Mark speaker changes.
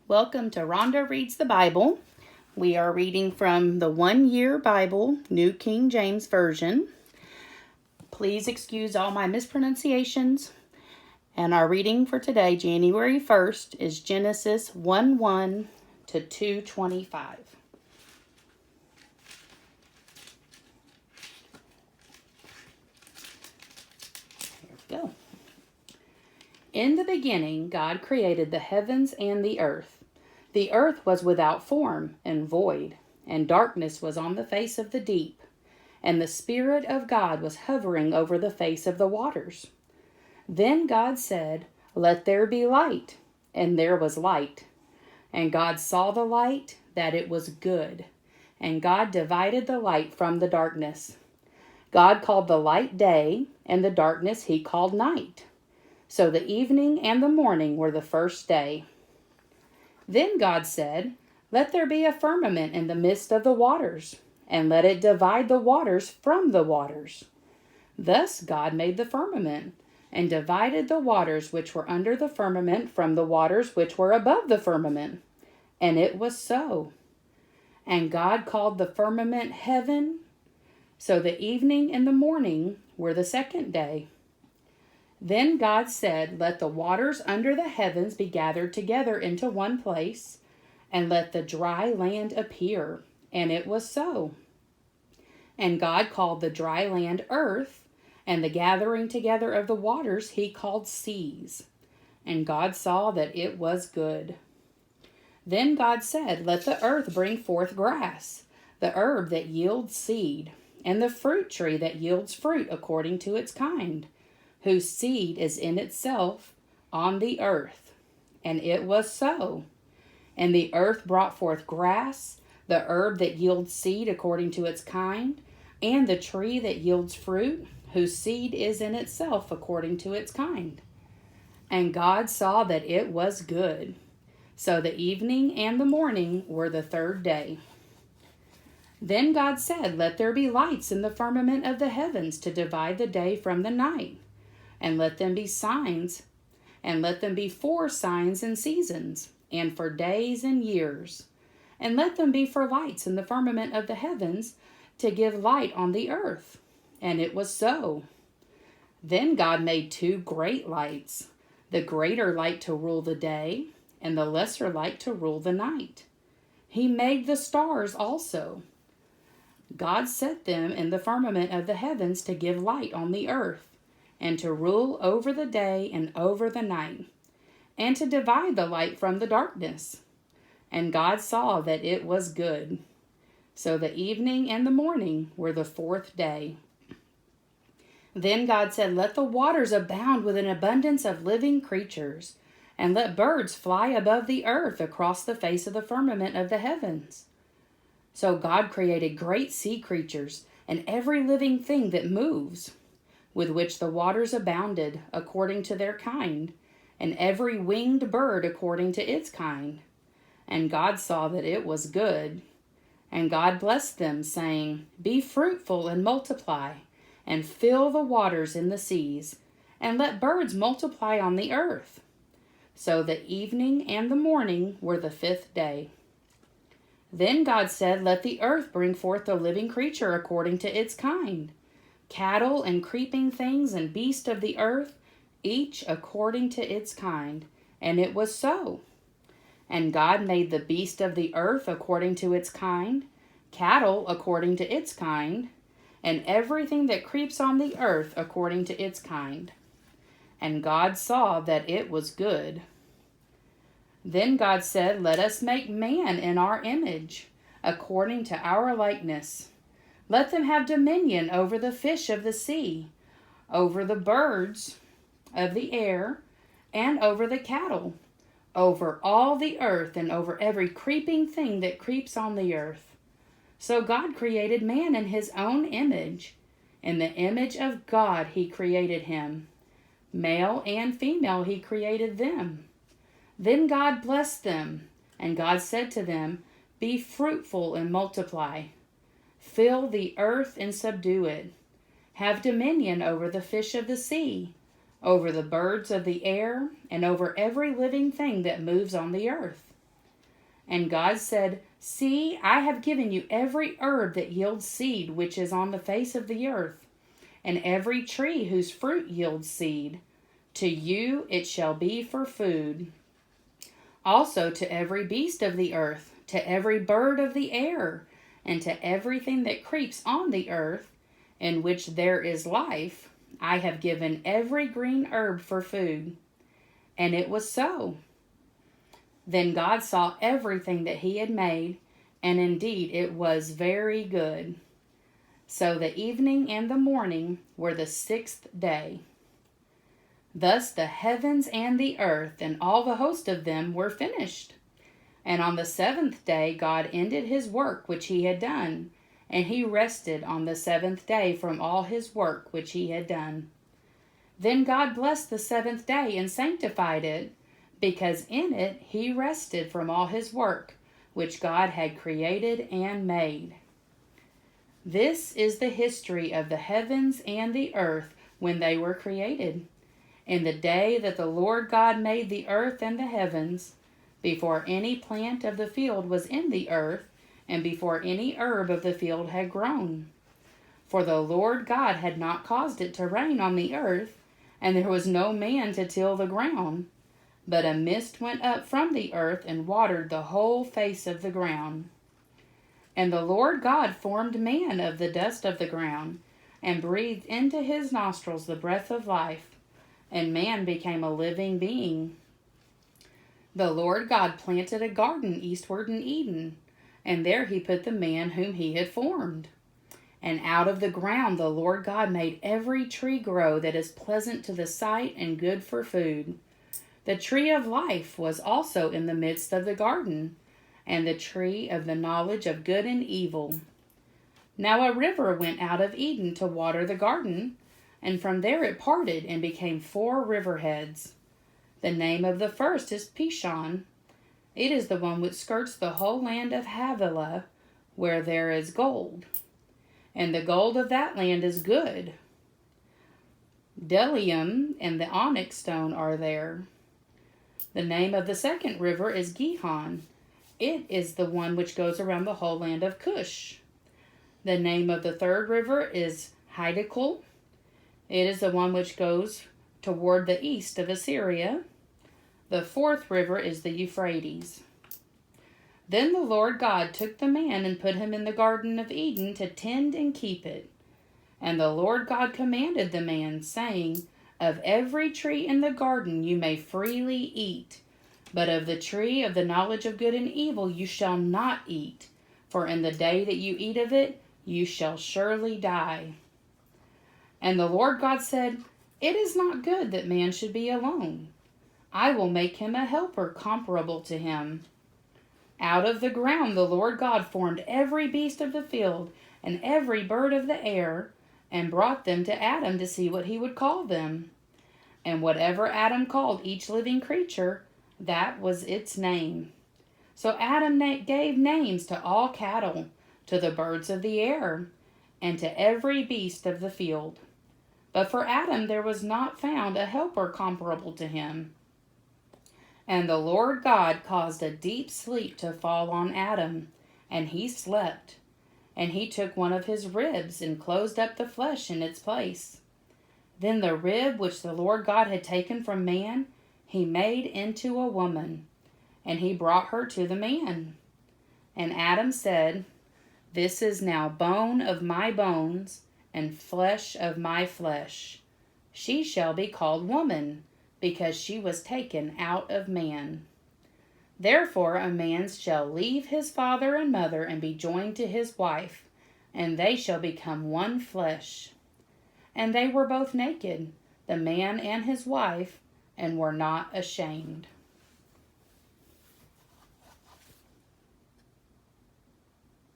Speaker 1: Welcome to Rhonda Reads the Bible. We are reading from the 1 Year Bible, New King James Version. Please excuse all my mispronunciations. And our reading for today, January 1st, is Genesis 1:1 to 2:25. Here we go. In the beginning, God created the heavens and the earth. The earth was without form and void, and darkness was on the face of the deep, and the Spirit of God was hovering over the face of the waters. Then God said, "Let there be light," and there was light. And God saw the light, that it was good, and God divided the light from the darkness. God called the light day, and the darkness he called night. So the evening and the morning were the first day. Then God said, "Let there be a firmament in the midst of the waters, and let it divide the waters from the waters." Thus God made the firmament, and divided the waters which were under the firmament from the waters which were above the firmament. And it was so. And God called the firmament heaven. So the evening and the morning were the second day. Then God said, "Let the waters under the heavens be gathered together into one place, and let the dry land appear." And it was so. And God called the dry land earth, and the gathering together of the waters he called seas. And God saw that it was good. Then God said, "Let the earth bring forth grass, the herb that yields seed, and the fruit tree that yields fruit according to its kind, whose seed is in itself on the earth." And it was so. And the earth brought forth grass, the herb that yields seed according to its kind, and the tree that yields fruit, whose seed is in itself according to its kind. And God saw that it was good. So the evening and the morning were the third day. Then God said, "Let there be lights in the firmament of the heavens to divide the day from the night. And let them be signs, and let them be for signs and seasons, and for days and years. And let them be for lights in the firmament of the heavens, to give light on the earth." And it was so. Then God made two great lights, the greater light to rule the day, and the lesser light to rule the night. He made the stars also. God set them in the firmament of the heavens to give light on the earth, and to rule over the day and over the night, and to divide the light from the darkness. And God saw that it was good. So the evening and the morning were the fourth day. Then God said, "Let the waters abound with an abundance of living creatures, and let birds fly above the earth across the face of the firmament of the heavens." So God created great sea creatures, and every living thing that moves, with which the waters abounded according to their kind, and every winged bird according to its kind. And God saw that it was good. And God blessed them, saying, "Be fruitful and multiply, and fill the waters in the seas, and let birds multiply on the earth." So the evening and the morning were the fifth day. Then God said, "Let the earth bring forth a living creature according to its kind, cattle and creeping things and beasts of the earth, each according to its kind." And it was so. And God made the beast of the earth according to its kind, cattle according to its kind, and everything that creeps on the earth according to its kind. And God saw that it was good. Then God said, "Let us make man in our image, according to our likeness. Let them have dominion over the fish of the sea, over the birds of the air, and over the cattle, over all the earth, and over every creeping thing that creeps on the earth." So God created man in his own image. In the image of God he created him. Male and female he created them. Then God blessed them, and God said to them, "Be fruitful and multiply. Fill the earth and subdue it. Have dominion over the fish of the sea, over the birds of the air, and over every living thing that moves on the earth." And God said, See, I have given you every herb that yields seed which is on the face of the earth, and every tree whose fruit yields seed. To you it shall be for food. Also to every beast of the earth, to every bird of the air, and to everything that creeps on the earth, in which there is life, I have given every green herb for food. And it was so. Then God saw everything that he had made, and indeed it was very good. So the evening and the morning were the 6th day. Thus the heavens and the earth and all the host of them were finished. And on the 7th day God ended his work which he had done, and he rested on the 7th day from all his work which he had done. Then God blessed the 7th day and sanctified it, because in it he rested from all his work which God had created and made. This is the history of the heavens and the earth when they were created. In the day that the Lord God made the earth and the heavens, before any plant of the field was in the earth, and before any herb of the field had grown. For the Lord God had not caused it to rain on the earth, and there was no man to till the ground. But a mist went up from the earth and watered the whole face of the ground. And the Lord God formed man of the dust of the ground, and breathed into his nostrils the breath of life, and man became a living being. The Lord God planted a garden eastward in Eden, and there he put the man whom he had formed. And out of the ground the Lord God made every tree grow that is pleasant to the sight and good for food. The tree of life was also in the midst of the garden, and the tree of the knowledge of good and evil. Now a river went out of Eden to water the garden, and from there it parted and became 4 riverheads. The name of the first is Pishon. It is the one which skirts the whole land of Havilah, where there is gold. And the gold of that land is good. Bdellium and the onyx stone are there. The name of the second river is Gihon. It is the one which goes around the whole land of Cush. The name of the third river is Hiddekel. It is the one which goes toward the east of Assyria. The fourth river is the Euphrates. Then the Lord God took the man and put him in the Garden of Eden to tend and keep it. And the Lord God commanded the man, saying, Of every tree in the garden you may freely eat, but of the tree of the knowledge of good and evil you shall not eat, for in the day that you eat of it you shall surely die. And the Lord God said, It is not good that man should be alone. I will make him a helper comparable to him. Out of the ground the Lord God formed every beast of the field and every bird of the air, and brought them to Adam to see what he would call them. And whatever Adam called each living creature, that was its name. So Adam gave names to all cattle, to the birds of the air, and to every beast of the field. But for Adam there was not found a helper comparable to him. And the Lord God caused a deep sleep to fall on Adam, and he slept. And he took one of his ribs and closed up the flesh in its place. Then the rib which the Lord God had taken from man, he made into a woman, and he brought her to the man. And Adam said, This is now bone of my bones, and flesh of my flesh. She shall be called woman, because she was taken out of man. Therefore a man shall leave his father and mother and be joined to his wife, and they shall become one flesh. And they were both naked, the man and his wife, and were not ashamed.